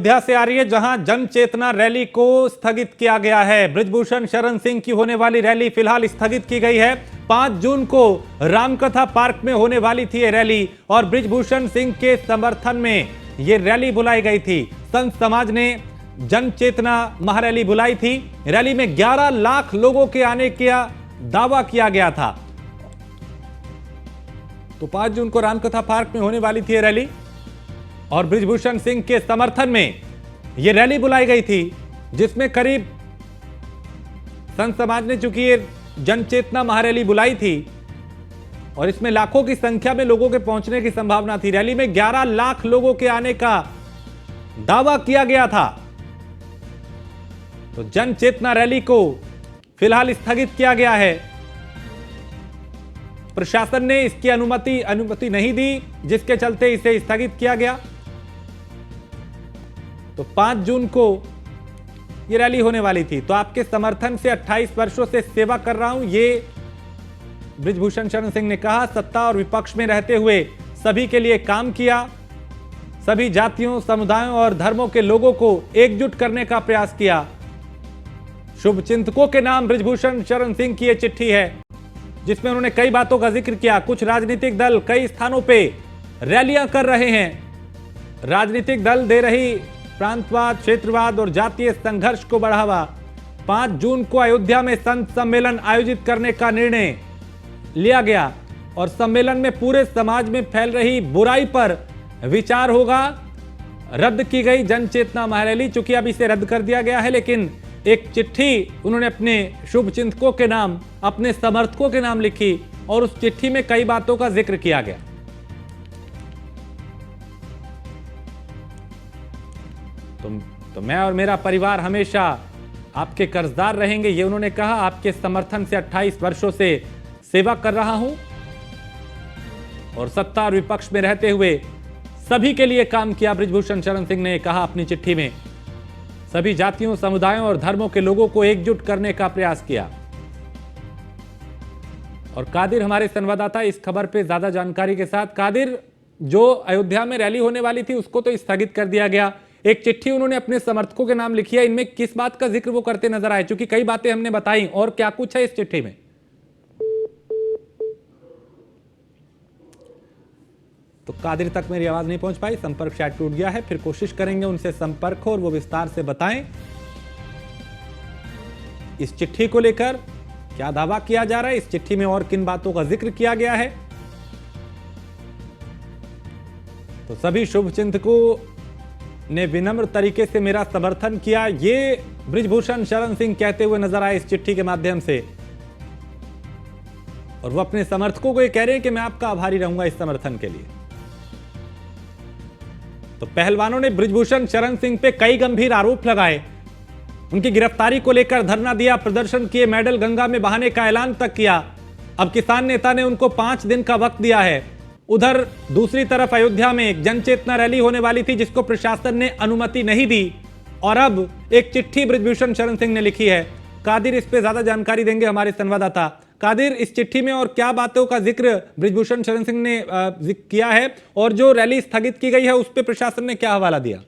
अयोध्या से आ रही है, जहां जन चेतना रैली को स्थगित किया गया है। बृजभूषण शरण सिंह की होने वाली रैली फिलहाल स्थगित की गई है। 5 जून को रामकथा पार्क में होने वाली थी ये रैली और बृजभूषण सिंह के समर्थन में ये रैली बुलाई गई थी। संत समाज ने जन चेतना महारैली बुलाई थी। रैली में 11 लाख लोगों के आने का दावा किया गया था। तो 5 जून को रामकथा पार्क में होने वाली थी ये रैली और बृजभूषण सिंह के समर्थन में यह रैली बुलाई गई थी, जिसमें करीब संत समाज ने चूंकि ये जन चेतना महारैली बुलाई थी और इसमें लाखों की संख्या में लोगों के पहुंचने की संभावना थी। रैली में 11 लाख लोगों के आने का दावा किया गया था। तो जन चेतना रैली को फिलहाल स्थगित किया गया है। प्रशासन ने इसकी अनुमति नहीं दी, जिसके चलते इसे स्थगित किया गया। तो 5 जून को यह रैली होने वाली थी। तो आपके समर्थन से 28 वर्षों से सेवा कर रहा हूं, ये बृजभूषण शरण सिंह ने कहा। सत्ता और विपक्ष में रहते हुए सभी के लिए काम किया, सभी जातियों, समुदायों और धर्मों के लोगों को एकजुट करने का प्रयास किया। शुभचिंतकों के नाम बृजभूषण शरण सिंह की यह चिट्ठी है, जिसमें उन्होंने कई बातों का जिक्र किया। कुछ राजनीतिक दल कई स्थानों पे रैलियां कर रहे हैं। राजनीतिक दल दे रही प्रांतवाद, क्षेत्रवाद और जातीय संघर्ष को बढ़ावा। 5 जून को अयोध्या में संत सम्मेलन आयोजित करने का निर्णय लिया गया और सम्मेलन में पूरे समाज में फैल रही बुराई पर विचार होगा। रद्द की गई जन चेतना महारैली, चूंकि अब इसे रद्द कर दिया गया है, लेकिन एक चिट्ठी उन्होंने अपने शुभचिंतकों के नाम, अपने समर्थकों के नाम लिखी और उस चिट्ठी में कई बातों का जिक्र किया गया। तो मैं और मेरा परिवार हमेशा आपके कर्जदार रहेंगे, ये उन्होंने कहा। आपके समर्थन से 28 वर्षों से सेवा कर रहा हूं और सत्ता और विपक्ष में रहते हुए सभी के लिए काम किया, बृजभूषण शरण सिंह ने कहा अपनी चिट्ठी में। सभी जातियों, समुदायों और धर्मों के लोगों को एकजुट करने का प्रयास किया। और कादिर हमारे संवाददाता इस खबर पे ज्यादा जानकारी के साथ। कादिर, जो अयोध्या में रैली होने वाली थी उसको तो स्थगित कर दिया गया, एक चिट्ठी उन्होंने अपने समर्थकों के नाम लिखी है, इनमें किस बात का जिक्र वो करते नजर आए? क्योंकि कई बातें हमने बताई, और क्या कुछ है इस चिट्ठी में? तो कादिर तक मेरी आवाज नहीं पहुंच पाई, संपर्क शायद टूट गया है। फिर कोशिश करेंगे उनसे संपर्क हो और वो विस्तार से बताएं इस चिट्ठी को लेकर क्या दावा किया जा रहा है, इस चिट्ठी में और किन बातों का जिक्र किया गया है। तो सभी शुभचिंतकों ने विनम्र तरीके से मेरा समर्थन किया, ये बृजभूषण शरण सिंह कहते हुए नजर आए इस चिट्ठी के माध्यम से। और वो अपने समर्थकों को ये कह रहे हैं कि मैं आपका आभारी रहूंगा इस समर्थन के लिए। तो पहलवानों ने बृजभूषण शरण सिंह पे कई गंभीर आरोप लगाए, उनकी गिरफ्तारी को लेकर धरना दिया, प्रदर्शन किए, मेडल गंगा में बहाने का ऐलान तक किया। अब किसान नेता ने उनको 5 दिन का वक्त दिया है। उधर दूसरी तरफ अयोध्या में एक जन चेतना रैली होने वाली थी, जिसको प्रशासन ने अनुमति नहीं दी और अब एक चिट्ठी बृजभूषण शरण सिंह ने लिखी है। कादिर इस पे ज्यादा जानकारी देंगे हमारे संवाददाता। कादिर, इस चिट्ठी में और क्या बातों का जिक्र बृजभूषण शरण सिंह ने किया है और जो रैली स्थगित की गई है उस पर प्रशासन ने क्या हवाला दिया?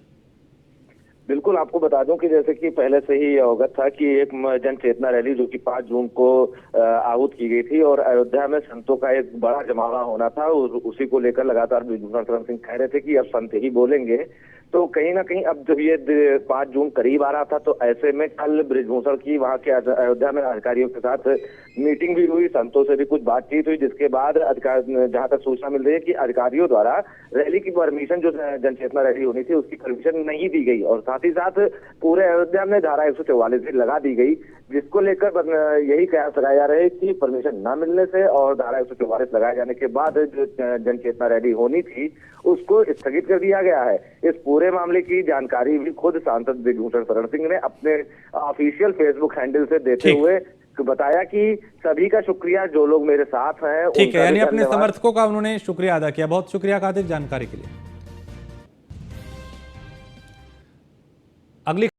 बिल्कुल, आपको बता दूं कि जैसे कि पहले से ही अवगत था कि एक जन चेतना रैली जो कि 5 जून को आहूत की गई थी और अयोध्या में संतों का एक बड़ा जमावड़ा होना था, उसी को लेकर लगातार बृजभूषण शरण सिंह कह रहे थे कि अब संत ही बोलेंगे। तो कहीं ना कहीं अब जब ये 5 जून करीब आ रहा था, तो ऐसे में कल बृजभूषण की वहां के अयोध्या में अधिकारियों के साथ मीटिंग भी हुई, संतों से भी कुछ बातचीत हुई, जिसके बाद जहां तक सूचना मिल रही है कि अधिकारियों द्वारा रैली की परमिशन, जो जन चेतना रैली होनी थी उसकी परमिशन नहीं दी गई और साथ ही साथ पूरे अयोध्या में धारा 144 भी लगा दी गई, जिसको लेकर यही कयास लगाया जा रहा है कि परमिशन न मिलने से और धारा 144 लगाए जाने के बाद जो जन चेतना रैली होनी थी उसको स्थगित कर दिया गया है। इस पूरे मामले की जानकारी भी खुद सांसद बृजभूषण शरण सिंह ने अपने ऑफिशियल फेसबुक हैंडल से देते हुए बताया कि सभी का शुक्रिया, जो लोग मेरे साथ हैं। ठीक है, यानी अपने समर्थकों का उन्होंने शुक्रिया अदा किया। बहुत शुक्रिया कादिर जानकारी के लिए। अगली